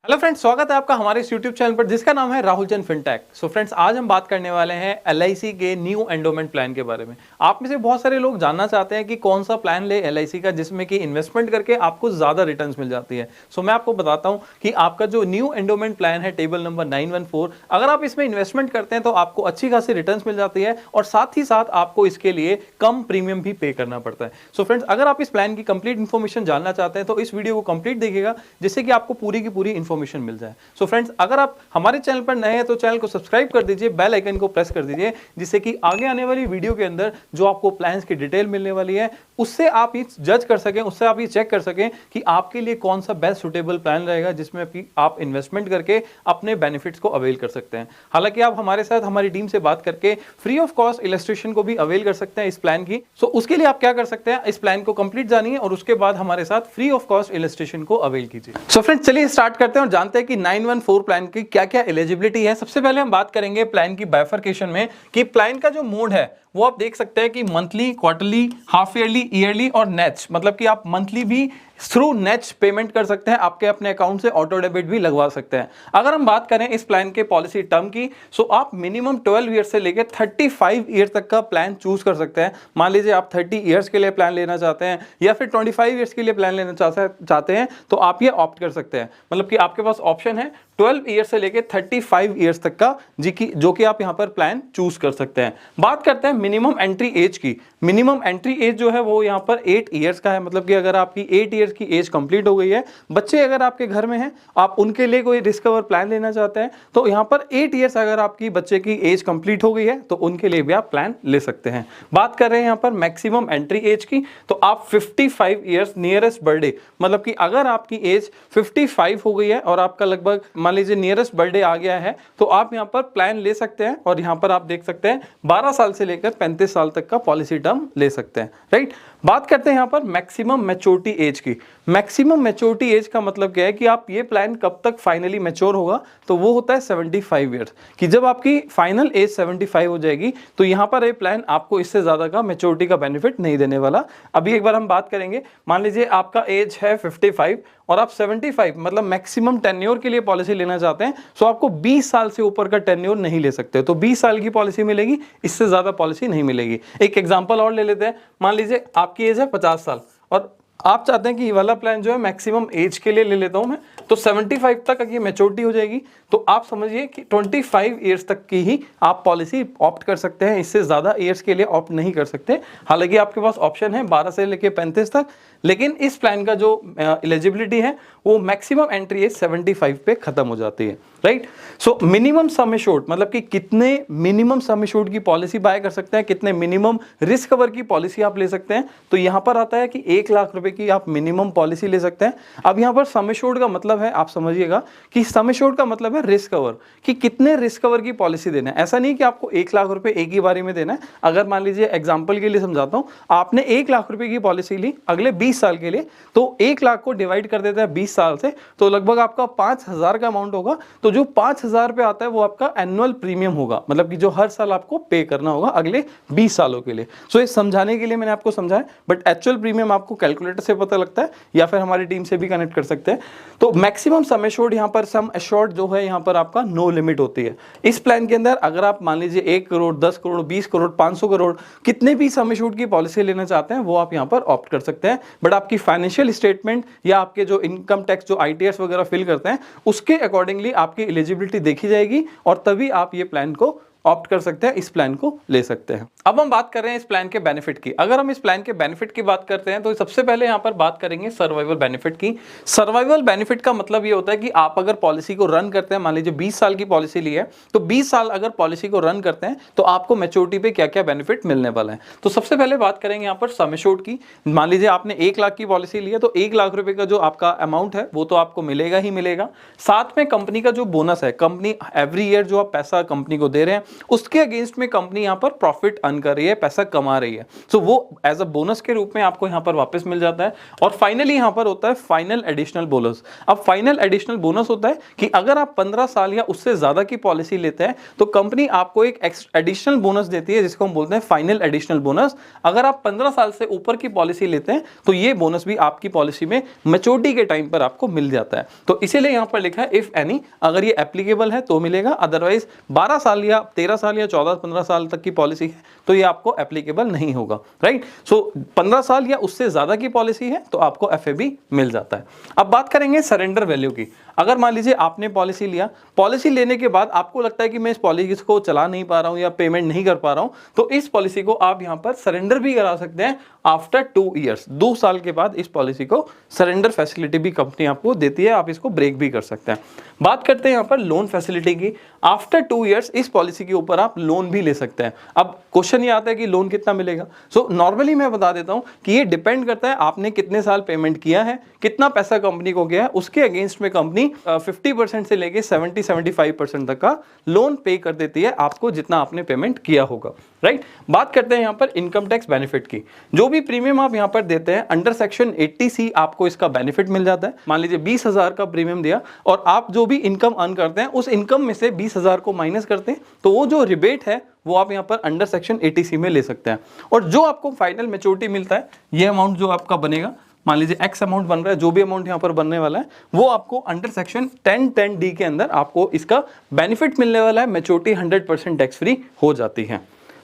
Hello friends, स्वागत है आपका हमारे इस यूट्यूब चैनल पर जिसका नाम है राहुल चंद फिनटेक। सो फ्रेंड्स, आज हम बात करने वाले हैं एलआईसी के न्यू एंडोमेंट प्लान के बारे में। आप में से बहुत सारे लोग जानना चाहते हैं कि कौन सा प्लान ले एलआईसी का जिसमें कि इन्वेस्टमेंट करके आपको ज्यादा रिटर्न्स मिल जाती है। सो मैं आपको बताता हूं कि आपका जो न्यू एंडोमेंट प्लान है टेबल नंबर 914, अगर आप इसमें इन्वेस्टमेंट करते हैं तो आपको अच्छी खासी रिटर्न्स मिल जाती है और साथ ही साथ आपको इसके लिए कम प्रीमियम भी पे करना पड़ता है। सो फ्रेंड्स, अगर आप इस प्लान की कंप्लीट इन्फॉर्मेशन जानना चाहते हैं तो इस वीडियो को कंप्लीट देखिएगा जिससे कि आपको पूरी की पूरी इन्फॉर्मेशन मिल जाए। सो फ्रेंड्स, अगर आप हमारे चैनल पर नए हैं तो चैनल को सब्सक्राइब कर दीजिए, बेल आइकन को प्रेस कर दीजिए जिससे कि आगे आने वाली वीडियो के अंदर जो आपको प्लान्स की डिटेल मिलने वाली है उससे आप ये जज कर सकें, उससे आप ये चेक कर सकें कि आपके लिए कौन सा बेस्ट सुटेबल प्लान रहेगा जिसमें आप इन्वेस्टमेंट करके अपने बेनिफिट्स को अवेल कर सकते हैं। हालांकि आप हमारे साथ हमारी टीम से बात करके फ्री ऑफ कॉस्ट इलस्ट्रेशन को भी अवेल कर सकते हैं इस प्लान की। सो उसके लिए आप क्या कर सकते हैं, इस प्लान को कंप्लीट जानिए और उसके बाद हमारे साथ फ्री ऑफ कॉस्ट इलस्ट्रेशन को अवेल कीजिए। सो फ्रेंड्स, चलिए स्टार्ट करते हैं और जानते हैं कि 914 प्लान की क्या क्या एलिजिबिलिटी है। सबसे पहले हम बात करेंगे प्लान की बाइफरकेशन में कि प्लान का जो मोड है वो आप देख सकते हैं कि monthly, quarterly, half yearly, yearly और नेट्स, मतलब कि आप मंथली भी थ्रू नेट्स पेमेंट कर सकते हैं, आपके अपने अकाउंट से ऑटो डेबिट भी लगवा सकते हैं। अगर हम बात करें इस प्लान के पॉलिसी टर्म की, सो आप मिनिमम 12 ईयर से लेकर 35 ईयर तक का प्लान चूज कर सकते हैं। मान लीजिए आप 30 ईयर्स के लिए प्लान लेना चाहते हैं या फिर 25 ईयर्स के लिए प्लान लेना चाहते हैं तो आप ये ऑप्ट कर सकते हैं। मतलब कि आपके पास ऑप्शन है 12 ईयर से लेकर 35 ईयर्स तक का जो कि आप यहां पर प्लान चूज कर सकते हैं। बात करते हैं मिनिमम एंट्री एज की। मिनिमम एंट्री एज जो है वो यहां पर 8 ईयर्स का है, मतलब कि अगर आपकी 8 ईयर्स की एज कंप्लीट हो गई है, बच्चे अगर आपके घर में हैं, आप उनके लिए कोई रिस्क कवर प्लान लेना चाहते हैं तो यहां पर 8 ईयर्स अगर आपकी बच्चे की एज कंप्लीट हो गई है तो उनके लिए भी आप प्लान ले सकते हैं। बात कर रहे हैं यहां पर मैक्सिमम एंट्री एज की, तो आप 55 ईयर्स नियरेस्ट बर्थडे, मतलब कि अगर आपकी एज 55 हो गई है और आपका लगभग मान लीजिए नियरेस्ट बर्थडे आ गया है तो आप यहां पर प्लान ले सकते हैं। और यहां पर आप देख सकते हैं 12 साल से लेकर 35 साल तक का पॉलिसी टर्म ले सकते हैं, राइट। बात करते हैं यहां पर मैक्सिमम मैच्योरिटी एज की। मैक्सिमम मैच्योरिटी एज का मतलब क्या है कि आप ये प्लान कब तक फाइनली मैच्योर होगा, तो वो होता है 75 ईयर्स कि जब आपकी फाइनल एज 75 हो जाएगी तो यहां पर ये प्लान आपको इससे ज्यादा का मैच्योरिटी का बेनिफिट नहीं देने वाला। अभी एक बार हम बात करेंगे, मान लीजिए आपका एज है 55 और आप 75 मतलब मैक्सिमम टेन्योर के लिए पॉलिसी लेना चाहते हैं, सो आपको 20 साल से ऊपर का टेन्योर नहीं ले सकते, तो 20 साल की पॉलिसी मिलेगी, इससे ज्यादा पॉलिसी नहीं मिलेगी। एक एग्जांपल और ले लेते हैं, मान लीजिए आपकी एज है 50 साल और आप चाहते हैं कि ये वाला प्लान जो है मैक्सिमम एज के लिए ले लेता हूं मैं, तो 75 तक ये मैच्योरिटी हो जाएगी, तो आप समझिए कि 25 ईयर्स तक की ही आप पॉलिसी ऑप्ट कर सकते हैं, इससे ज्यादा ईयर्स के लिए ऑप्ट नहीं कर सकते। हालांकि आपके पास ऑप्शन है 12 से लेकर 35 तक, लेकिन इस प्लान का जो एलिजिबिलिटी है वो मैक्सिमम एंट्री एज 75 पे खत्म हो जाती है, right. So minimum sum assured, मतलब कि कितने मिनिमम सम एश्योर्ड की पॉलिसी बाय कर सकते हैं, कितने मिनिमम रिस्क कवर की पॉलिसी आप ले सकते हैं, तो यहां पर आता है कि 1 लाख रुपए की आप मिनिमम पॉलिसी ले सकते हैं। अब यहां पर सम एश्योर्ड का मतलब है, आप समझिएगा कि सम एश्योर्ड का मतलब है रिस्क कवर, कि कितने रिस्क कवर की पॉलिसी देना है। ऐसा नहीं कि आपको 1 लाख रुपए एक ही बारी में देना है। अगर मान लीजिए एग्जाम्पल के लिए समझाता हूं, आपने 1 लाख रुपए की पॉलिसी ली अगले 20 साल के लिए, तो 1 लाख को डिवाइड कर देता है 20 साल से, तो लगभग आपका 5000 का अमाउंट होगा। तो जो 5000 पे आता है वो आपका एनुअल प्रीमियम होगा, मतलब कि जो हर साल आपको पे करना होगा अगले 20 सालों के लिए। सो ये समझाने के लिए मैंने आपको समझाया, बट एक्चुअल प्रीमियम आपको कैलकुलेटर से पता लगता है या फिर हमारी टीम से भी कनेक्ट कर सकते हैं। तो मैक्सिमम सम एश्योर्ड, यहाँ पर सम एश्योर्ड जो है यहाँ पर आपका नो लिमिट होती है। इस प्लान के अंदर अगर आप मान लीजिए 1 करोड़, 10 करोड़, 20 करोड़, 500 करोड़, कितने भी सम एश्योर्ड की पॉलिसी लेना चाहते हैं वो आप यहाँ पर ऑप्ट कर सकते हैं। बट आपकी फाइनेंशियल स्टेटमेंट या आपके जो इनकम टैक्स जो ITS वगैरह फिल करते हैं उसके अकॉर्डिंगली आपकी एलिजिबिलिटी देखी जाएगी और तभी आप ये प्लान को ऑप्ट कर सकते हैं, इस प्लान को ले सकते हैं। अब हम बात कर रहे हैं इस प्लान के बेनिफिट की। अगर हम इस प्लान के बेनिफिट की बात करते हैं तो सबसे पहले यहां पर बात करेंगे सर्वाइवल बेनिफिट की। सर्वाइवल बेनिफिट का मतलब ये होता है कि आप अगर पॉलिसी को रन करते हैं, मान लीजिए 20 साल की पॉलिसी ली है, तो 20 साल अगर पॉलिसी को रन करते हैं तो आपको मैच्योरिटी पे क्या क्या बेनिफिट मिलने वाला है। तो सबसे पहले बात करेंगे यहाँ पर सम एश्योर्ड की। मान लीजिए आपने 1 लाख की पॉलिसी ली है तो 1 लाख रुपए का जो आपका अमाउंट है वो तो आपको मिलेगा ही मिलेगा। साथ में कंपनी का जो बोनस है, कंपनी एवरी ईयर जो आप पैसा कंपनी को दे रहे हैं उसके अगेंस्ट में कंपनी यहाँ पर प्रॉफिट अर्न अर्न कर रही है, पैसा कमा रही है। सो वो एज अ बोनस के रूप में आपको यहाँ पर वापस मिल जाता है। और फाइनली यहाँ पर होता है फाइनल एडिशनल बोनस। अब फाइनल एडिशनल बोनस होता है कि अगर आप 15 साल या उससे ज्यादा की पॉलिसी लेते हैं तो कंपनी आपको एक एडिशनल बोनस देती है, जिसको हम बोलते हैं फाइनल एडिशनल बोनस। अगर आप 15 साल से ऊपर की पॉलिसी लेते हैं तो ये बोनस भी आपकी पॉलिसी में मैच्योरिटी के टाइम पर आपको मिल जाता है। तो इसीलिए यहां पर लिखा है इफ एनी, अगर ये एप्लीकेबल है तो मिलेगा, अदरवाइज 12 साल या 13 साल या 14-15 साल तक की पॉलिसी है तो ये आपको एप्लीकेबल नहीं होगा, राइट। सो 15 साल या उससे ज्यादा की पॉलिसी है तो आपको एफएबी मिल जाता है। अब बात करेंगे सरेंडर वैल्यू की। अगर मान लीजिए आपने पॉलिसी लिया, पॉलिसी लेने के बाद आपको लगता है कि मैं इस पॉलिसी को चला नहीं पा रहा हूं या पेमेंट नहीं कर पा रहा हूं, तो इस पॉलिसी को आप यहां पर सरेंडर भी करा सकते हैं आफ्टर 2 ईयर्स। 2 साल के बाद इस पॉलिसी को सरेंडर फैसिलिटी भी कंपनी आपको देती है, आप इसको ब्रेक भी कर सकते हैं। बात करते हैं यहां पर लोन फैसिलिटी की। आफ्टर 2 ईयर्स इस पॉलिसी के ऊपर आप लोन भी ले सकते हैं। अब क्वेश्चन ये आता है कि लोन कितना मिलेगा। सो नॉर्मली मैं बता देता हूं कि ये डिपेंड करता है आपने कितने साल पेमेंट किया है, कितना पैसा कंपनी को गया है, उसके अगेंस्ट में कंपनी 50% से लेके 70-75% तक का लोन पे कर देती है आपको, जितना आपने पेमेंट किया होगा, राइट। बात करते हैं यहां पर इनकम टैक्स बेनिफिट की। जो भी प्रीमियम आप यहां पर देते हैं अंडर सेक्शन 80C आपको इसका बेनिफिट मिल जाता है। मान लीजिए 20,000 का प्रीमियम दिया और आप जो भी इनकम अर्न करते हैं उस इनकम में से 20,000 को माइनस करते हैं, तो वो जो रिबेट है वो आप यहां पर अंडर सेक्शन 80C में ले सकते हैं। और जो आपको फाइनल मैच्योरिटी मिलता है, ये अमाउंट जो आपका बनेगा, मान लीजिए एक्स अमाउंट बन रहा है, जो भी अमाउंट यहां पर बनने वाला है वो आपको अंडर सेक्शन 1010D के अंदर आपको इसका बेनिफिट मिलने वाला है। मैच्योरिटी 100% टैक्स फ्री हो जाती है।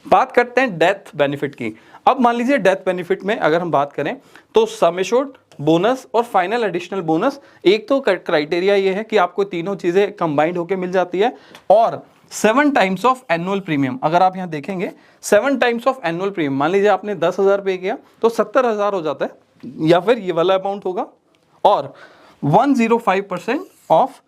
बात करते हैं डेथ बेनिफिट की। अब मान लीजिए डेथ बेनिफिट में अगर हम बात करें तो सम एश्योर्ड, बोनस और फाइनल एडिशनल बोनस, एक तो क्राइटेरिया ये है कि आपको तीनों चीजें कंबाइंड होकर मिल जाती है। और 7 टाइम्स ऑफ एनुअल प्रीमियम, अगर आप यहां देखेंगे 7 टाइम्स ऑफ एनुअल प्रीमियम, मान लीजिए आपने 10,000 पे किया तो 70,000 हो जाता है, या फिर ये वाला अमाउंट होगा। और 105% ऑफ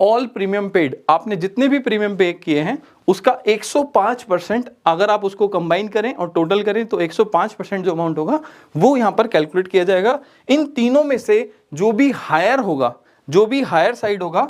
ऑल प्रीमियम पेड, आपने जितने भी प्रीमियम पे किए हैं उसका 105%, अगर आप उसको कंबाइन करें और टोटल करें तो 105% जो अमाउंट होगा वो यहां पर कैलकुलेट किया जाएगा। इन तीनों में से जो भी हायर होगा, जो भी हायर साइड होगा,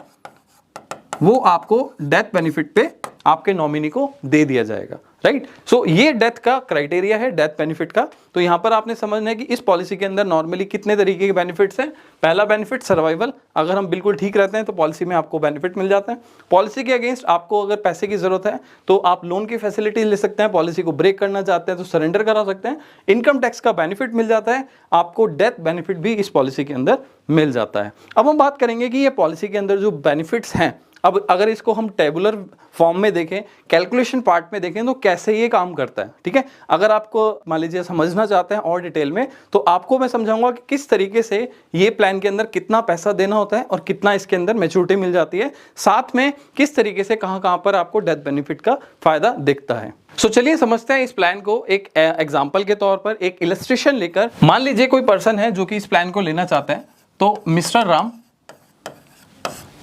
वो आपको डेथ बेनिफिट पे आपके नॉमिनी को दे दिया जाएगा, राइट। सो ये डेथ का क्राइटेरिया है, डेथ बेनिफिट का। तो यहां पर आपने समझना है कि इस पॉलिसी के अंदर नॉर्मली कितने तरीके के बेनिफिट्स हैं। पहला बेनिफिट सर्वाइवल, अगर हम बिल्कुल ठीक रहते हैं तो पॉलिसी में आपको बेनिफिट मिल जाता है। पॉलिसी के अगेंस्ट आपको अगर पैसे की जरूरत है तो आप लोन की फैसिलिटी ले सकते हैं। पॉलिसी को ब्रेक करना चाहते हैं तो सरेंडर करा सकते हैं। इनकम टैक्स का बेनिफिट मिल जाता है आपको, डेथ बेनिफिट भी इस पॉलिसी के अंदर मिल जाता है। अब हम बात करेंगे कि ये पॉलिसी के अंदर जो बेनिफिट्स हैं, अब अगर इसको हम टेबुलर फॉर्म में देखें, कैलकुलेशन पार्ट में देखें तो कैसे ये काम करता है, ठीक है। अगर आपको मान लीजिए समझना चाहते हैं और डिटेल में तो आपको मैं समझाऊंगा कि किस तरीके से ये प्लान के अंदर कितना पैसा देना होता है और कितना इसके अंदर मैच्योरिटी मिल जाती है, साथ में किस तरीके से कहां पर आपको डेथ बेनिफिट का फायदा दिखता है। सो चलिए समझते हैं इस प्लान को एक एग्जाम्पल के तौर पर, एक इलस्ट्रेशन लेकर। मान लीजिए कोई पर्सन है जो कि इस प्लान को लेना चाहते हैं, तो मिस्टर राम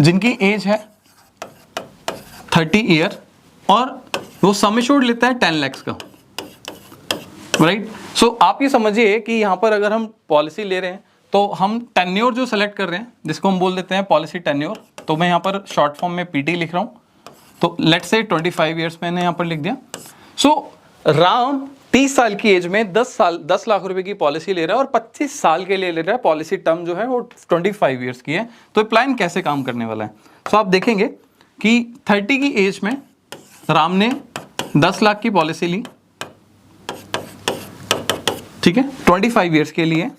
जिनकी एज है 30 ईयर और वो सम एश्योर्ड लेता है 10 लाख का, राइट। सो आप ये समझिए कि यहां पर अगर हम पॉलिसी ले रहे हैं तो हम टेन्योर जो सेलेक्ट कर रहे हैं, जिसको हम बोल देते हैं पॉलिसी टेन्योर, तो मैं यहां पर शॉर्ट फॉर्म में पीटी लिख रहा हूं, तो लेट्स से 25 ईयर्स मैंने यहां पर लिख दिया। सो राम 30 साल की एज में 10 लाख रुपए की पॉलिसी ले रहा है और 25 साल के लिए ले रहा है। पॉलिसी टर्म जो है वो 25 ईयर्स की है। तो प्लान कैसे काम करने वाला है, सो आप देखेंगे कि 30 की एज में राम ने 10 लाख की पॉलिसी ली, ठीक है, 25 ईयर्स के लिए।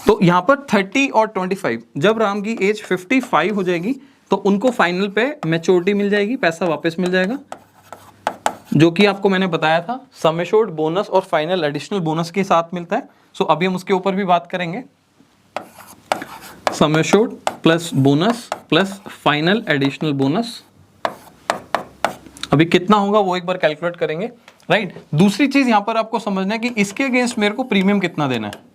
तो यहां पर 30 और 25, जब राम की एज 55 हो जाएगी तो उनको फाइनल पे मैच्योरिटी मिल जाएगी, पैसा वापस मिल जाएगा, जो कि आपको मैंने बताया था सम एश्योर्ड, बोनस और फाइनल एडिशनल बोनस के साथ मिलता है। सो अभी हम उसके ऊपर भी बात करेंगे। Sum assured plus bonus plus final additional bonus, अभी कितना होगा वो एक बार कैलकुलेट करेंगे, राइट। दूसरी चीज यहां पर आपको समझना है कि इसके अगेंस्ट मेरे को प्रीमियम कितना देना है।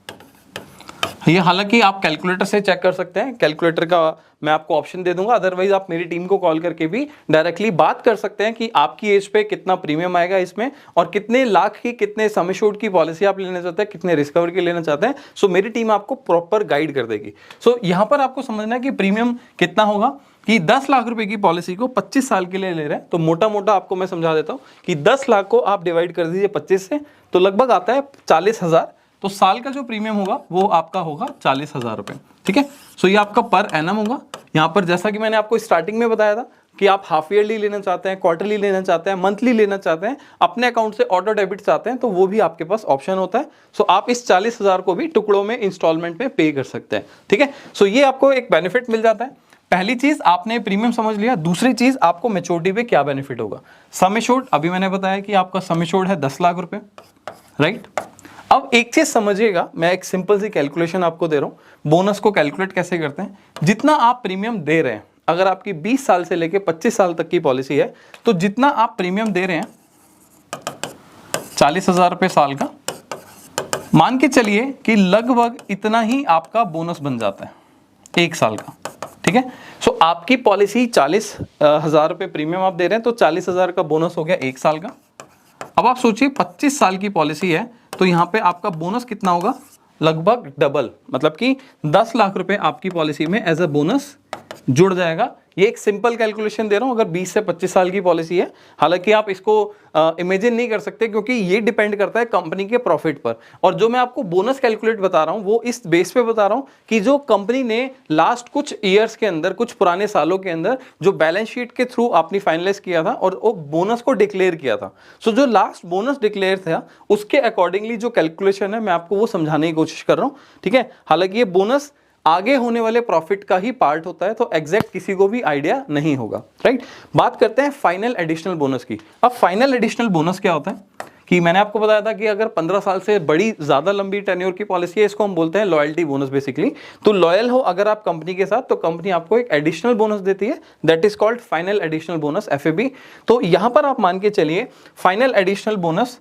ये हालांकि आप कैलकुलेटर से चेक कर सकते हैं, कैलकुलेटर का मैं आपको ऑप्शन दे दूंगा, अदरवाइज आप मेरी टीम को कॉल करके भी डायरेक्टली बात कर सकते हैं कि आपकी एज पे कितना प्रीमियम आएगा इसमें और कितने लाख की, कितने सम एश्योर्ड की पॉलिसी आप लेना चाहते हैं, कितने रिस्क कवर की लेना चाहते हैं। सो मेरी टीम आपको प्रॉपर गाइड कर देगी। सो यहाँ पर आपको समझना है कि प्रीमियम कितना होगा कि 10 लाख रुपए की पॉलिसी को 25 साल के लिए ले रहे हैं, तो मोटा मोटा आपको मैं समझा देता हूँ कि 10 लाख को आप डिवाइड कर दीजिए 25 से, तो लगभग आता है 40,000। तो साल का जो प्रीमियम होगा वो आपका होगा 40,000 रुपए। ठीक है, सो ये आपका पर एनम होगा। यहाँ पर जैसा कि मैंने आपको स्टार्टिंग में बताया था कि आप हाफ ईयरली लेना चाहते हैं, क्वार्टरली लेना चाहते हैं, मंथली लेना चाहते हैं, अपने अकाउंट से ऑटो डेबिट चाहते हैं, तो वो भी आपके पास ऑप्शन होता है। सो आप इस 40,000 को भी टुकड़ों में इंस्टॉलमेंट में पे कर सकते हैं। ठीक है, सो ये आपको एक बेनिफिट मिल जाता है। पहली चीज आपने प्रीमियम समझ लिया। दूसरी चीज आपको मैच्योरिटी पे क्या बेनिफिट होगा। सम एश्योर्ड अभी मैंने बताया कि आपका सम एश्योर्ड है 10 लाख रुपए, राइट। अब एक चीज समझिएगा, मैं एक सिंपल सी कैलकुलेशन आपको दे रहा हूं। बोनस को कैलकुलेट कैसे करते हैं, जितना आप प्रीमियम दे रहे हैं, अगर आपकी 20 साल से लेके 25 साल तक की पॉलिसी है, तो जितना आप प्रीमियम दे रहे हैं 40,000 रुपए साल का, मान के चलिए कि लगभग इतना ही आपका बोनस बन जाता है 1 साल का। ठीक है, सो आपकी पॉलिसी 40,000 रुपए प्रीमियम आप दे रहे हैं, तो 40,000 का बोनस हो गया 1 साल का। अब आप सोचिए 25 साल की पॉलिसी है, तो यहां पे आपका बोनस कितना होगा, लगभग डबल, मतलब कि 10 लाख रुपए आपकी पॉलिसी में एज अ बोनस जुड़ जाएगा। ये एक सिंपल कैलकुलेशन दे रहा हूं, अगर 20 से 25 साल की पॉलिसी है। हालांकि आप इसको इमेजिन नहीं कर सकते, क्योंकि ये डिपेंड करता है कंपनी के प्रॉफिट पर। और जो मैं आपको बोनस कैलकुलेट बता रहा हूं वो इस बेस पे बता रहा हूं कि जो कंपनी ने लास्ट कुछ ईयर्स के अंदर, कुछ पुराने सालों के अंदर जो बैलेंस शीट के थ्रू आपने फाइनलाइज किया था और वो बोनस को डिक्लेयर किया था। सो जो लास्ट बोनस डिक्लेयर था उसके अकॉर्डिंगली जो कैलकुलेशन है मैं आपको वो समझाने की कोशिश कर रहा हूं। ठीक है, हालांकि ये बोनस आगे होने वाले प्रॉफिट का ही पार्ट होता है, तो एग्जैक्ट किसी को भी आइडिया नहीं होगा, राइट। बात करते हैं फाइनल एडिशनल बोनस की। अब फाइनल एडिशनल बोनस क्या होता है कि मैंने आपको बताया था कि अगर 15 साल से बड़ी ज्यादा लंबी टेन्योर की पॉलिसी है, इसको हम बोलते हैं लॉयल्टी बोनस बेसिकली। तो लॉयल हो अगर आप कंपनी के साथ, तो कंपनी आपको एक एडिशनल बोनस देती है, that is called final additional bonus, FAB। तो यहां पर आप मान के चलिए फाइनल एडिशनल बोनस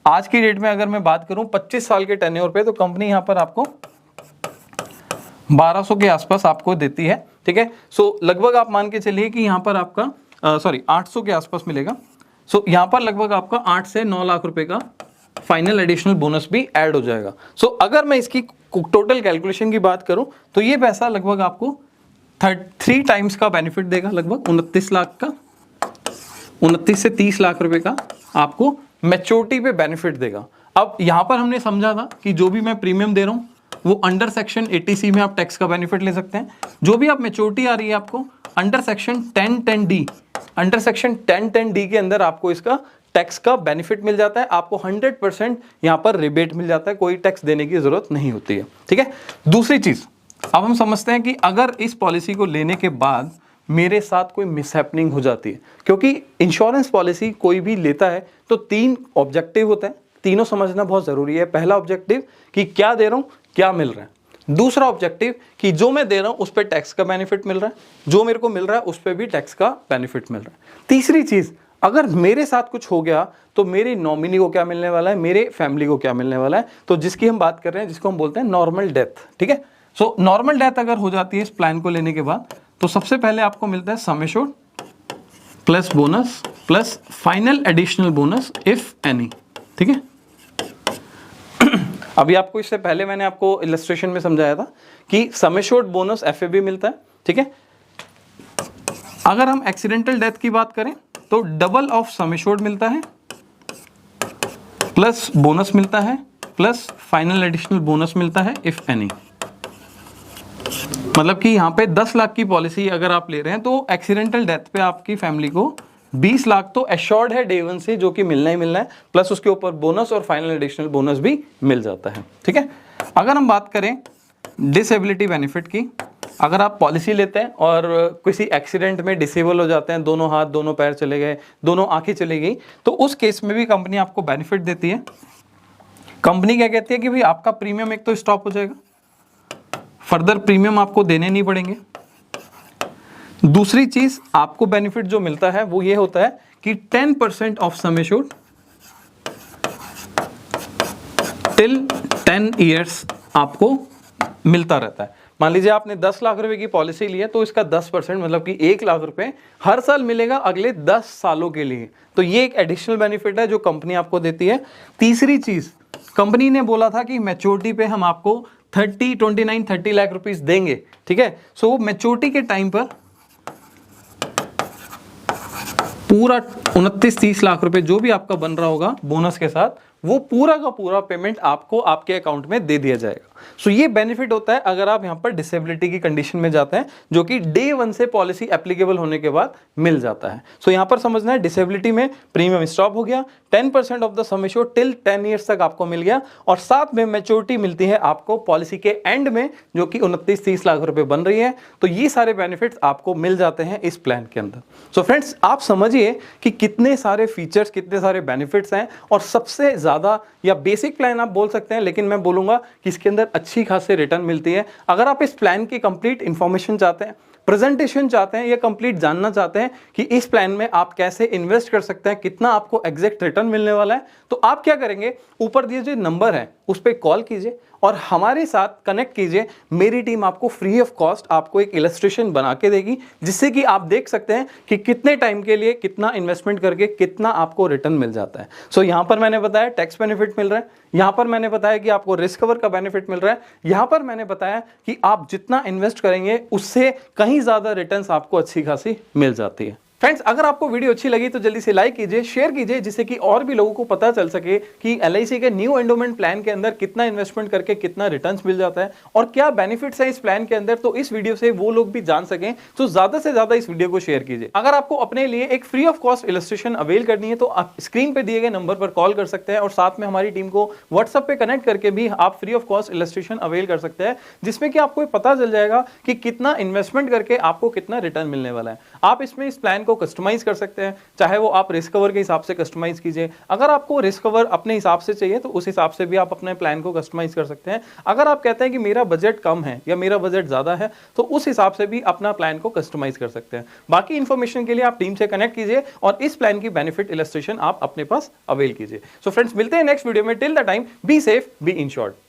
आज की डेट में अगर मैं बात करूं 25 साल के टेन्योर पे, तो कंपनी यहां पर आपको 1200 के आसपास आपको देती है। ठीक है, सो लगभग आप मान के चलिए कि यहां पर आपका 800 के आसपास मिलेगा। सो यहां पर लगभग आपका 8 से 9 लाख रुपए का फाइनल एडिशनल बोनस भी ऐड हो जाएगा। सो अगर मैं इसकी टोटल कैलकुलेशन की बात करूं तो ये पैसा लगभग आपको 3 टाइम्स का बेनिफिट देगा, लगभग 29 लाख का, 29 से 30 लाख रुपए का आपको मैच्योरिटी पे बेनिफिट देगा। अब यहां पर हमने समझा था कि जो भी मैं प्रीमियम दे रहा हूं वो अंडर सेक्शन 80C में आप टैक्स का बेनिफिट ले सकते हैं। जो भी आप मैच्योरिटी आ रही है आपको under section 1010D, under section 1010D के अंदर आपको इसका टैक्स का बेनिफिट मिल जाता है। आपको 100% यहां पर रिबेट मिल जाता है, कोई टैक्स देने की जरूरत नहीं होती है। ठीक है, दूसरी चीज अब हम समझते हैं कि अगर इस पॉलिसी को लेने के बाद मेरे साथ कोई मिसहैपनिंग हो जाती है, क्योंकि इंश्योरेंस पॉलिसी कोई भी लेता है तो 3 ऑब्जेक्टिव होते हैं, तीनों समझना बहुत जरूरी है। पहला ऑब्जेक्टिव कि क्या दे रहा हूं, क्या मिल रहा है। दूसरा ऑब्जेक्टिव कि जो मैं दे रहा हूं उस पर टैक्स का बेनिफिट मिल रहा है, जो मेरे को मिल रहा है उस पर भी टैक्स का बेनिफिट मिल रहा है। तीसरी चीज, अगर मेरे साथ कुछ हो गया तो मेरी नॉमिनी को क्या मिलने वाला है, मेरे फैमिली को क्या मिलने वाला है, तो जिसकी हम बात कर रहे हैं, जिसको हम बोलते हैं नॉर्मल डेथ। ठीक है, सो नॉर्मल डेथ अगर हो जाती है इस प्लान को लेने के बाद, तो सबसे पहले आपको मिलता है sum assured plus bonus plus final additional bonus if any. ठीक है, अभी आपको इससे पहले मैंने आपको इलस्ट्रेशन में समझाया था कि सम एश्योर्ड बोनस FAB मिलता है। ठीक है, अगर हम एक्सीडेंटल डेथ की बात करें तो डबल ऑफ सम एश्योर्ड मिलता है, प्लस बोनस मिलता है, प्लस फाइनल एडिशनल बोनस मिलता है इफ एनी। मतलब कि यहां पे 10 लाख की पॉलिसी अगर आप ले रहे हैं तो एक्सीडेंटल डेथ पे आपकी फैमिली को 20 लाख तो एश्योर्ड है डे 1 से, जो कि मिलना ही मिलना है, प्लस उसके ऊपर बोनस और फाइनल एडिशनल बोनस भी मिल जाता है। ठीक है, अगर हम बात करें डिसेबिलिटी बेनिफिट की, अगर आप पॉलिसी लेते हैं और किसी एक्सीडेंट में डिसेबल हो जाते हैं, दोनों हाथ दोनों पैर चले गए, दोनों आंखें चली गई, तो उस केस में भी कंपनी आपको बेनिफिट देती है। कंपनी क्या कहती है कि भाई आपका प्रीमियम एक तो स्टॉप हो जाएगा, फर्दर प्रीमियम आपको देने नहीं पड़ेंगे। दूसरी चीज आपको बेनिफिट जो मिलता है वो ये होता है कि 10% of sum assured till 10 years आपको मिलता रहता है। मान लीजिए आपने 10 लाख रुपए की पॉलिसी ली है तो इसका 10% मतलब कि 1 लाख रुपए हर साल मिलेगा अगले 10 सालों के लिए। तो ये एक एडिशनल बेनिफिट है जो कंपनी आपको देती है। तीसरी चीज, कंपनी ने बोला था कि मैच्योरिटी पे हम आपको 30 लाख रुपीस देंगे, ठीक है। सो मैच्योरिटी के टाइम पर पूरा 29-30 लाख रुपए जो भी आपका बन रहा होगा बोनस के साथ, वो पूरा का पूरा पेमेंट आपको आपके अकाउंट में दे दिया जाएगा। सो ये बेनिफिट होता है अगर आप यहां पर डिसेबिलिटी की कंडीशन में जाते हैं, जो कि डे 1 से पॉलिसी एप्लीकेबल होने के बाद मिल जाता है। सो यहां पर समझना है डिसेबिलिटी में प्रीमियम स्टॉप हो गया, 10% of the sum assured till 10 years तक आपको मिल गया, और साथ में मैच्योरिटी मिलती है आपको पॉलिसी के एंड में जो कि 29-30 लाख रुपए बन रही है। तो ये सारे बेनिफिट्स आपको मिल जाते हैं इस प्लान के अंदर। सो फ्रेंड्स, आप समझिए कि कितने सारे फीचर्स, कितने सारे बेनिफिट्स हैं, और सबसे ज्यादा या बेसिक प्लान आप बोल सकते हैं, लेकिन मैं बोलूंगा कि इसके अंदर अच्छी खासी रिटर्न मिलती है। अगर आप इस प्लान की कंप्लीट इंफॉर्मेशन चाहते हैं, प्रेजेंटेशन चाहते हैं, या कंप्लीट जानना चाहते हैं कि इस प्लान में आप कैसे इन्वेस्ट कर सकते हैं, कितना आपको एग्जैक्ट रिटर्न मिलने वाला है, तो आप क्या करेंगे, ऊपर दिए जो नंबर है उस पर कॉल कीजिए और हमारे साथ कनेक्ट कीजिए। मेरी टीम आपको फ्री ऑफ कॉस्ट आपको एक इलस्ट्रेशन बना के देगी, जिससे कि आप देख सकते हैं कि कितने टाइम के लिए कितना इन्वेस्टमेंट करके कितना आपको रिटर्न मिल जाता है। सो यहां पर मैंने बताया टैक्स बेनिफिट मिल रहा है, यहां पर मैंने बताया कि आपको रिस्क कवर का बेनिफिट मिल रहा है, यहां पर मैंने बताया कि आप जितना इन्वेस्ट करेंगे उससे कहीं ज्यादा रिटर्न्स आपको अच्छी खासी मिल जाती है। फ्रेंड्स, अगर आपको वीडियो अच्छी लगी तो जल्दी से लाइक कीजिए, शेयर कीजिए, जिससे कि और भी लोगों को पता चल सके कि LIC के न्यू एंडोमेंट प्लान के अंदर कितना इन्वेस्टमेंट करके कितना रिटर्न्स मिल जाता है और क्या बेनिफिट्स हैं इस प्लान के अंदर। तो इस वीडियो से वो लोग भी जान सकें, तो ज्यादा से ज्यादा इस वीडियो को शेयर कीजिए। अगर आपको अपने लिए एक free of cost illustration avail करनी है तो आप स्क्रीन पे दिए गए नंबर पर कॉल कर सकते हैं, और साथ में हमारी टीम को व्हाट्सएप पे कनेक्ट करके भी आप free of cost illustration avail कर सकते हैं, जिसमें कि आपको पता चल जाएगा कि कितना इन्वेस्टमेंट करके आपको कितना रिटर्न मिलने वाला है। आप इसमें इस प्लान को कस्टमाइज कर सकते हैं, चाहे वो आप रिस्क कवर के हिसाब से कस्टमाइज कीजिए। अगर आपको रिस्क कवर अपने हिसाब से चाहिए तो उस हिसाब से भी आप अपने प्लान को कस्टमाइज कर सकते हैं। अगर आप कहते हैं कि मेरा बजट कम है या मेरा बजट ज्यादा है, तो उस हिसाब से भी अपना प्लान को कस्टमाइज कर सकते हैं। बाकी इंफॉर्मेशन के लिए आप टीम से कनेक्ट कीजिए और इस प्लान की बेनिफिट इलस्ट्रेशन आप अपने पास अवेल कीजिए। सो फ्रेंड्स, मिलते हैं नेक्स्ट वीडियो में। Till the time, be safe, be insured.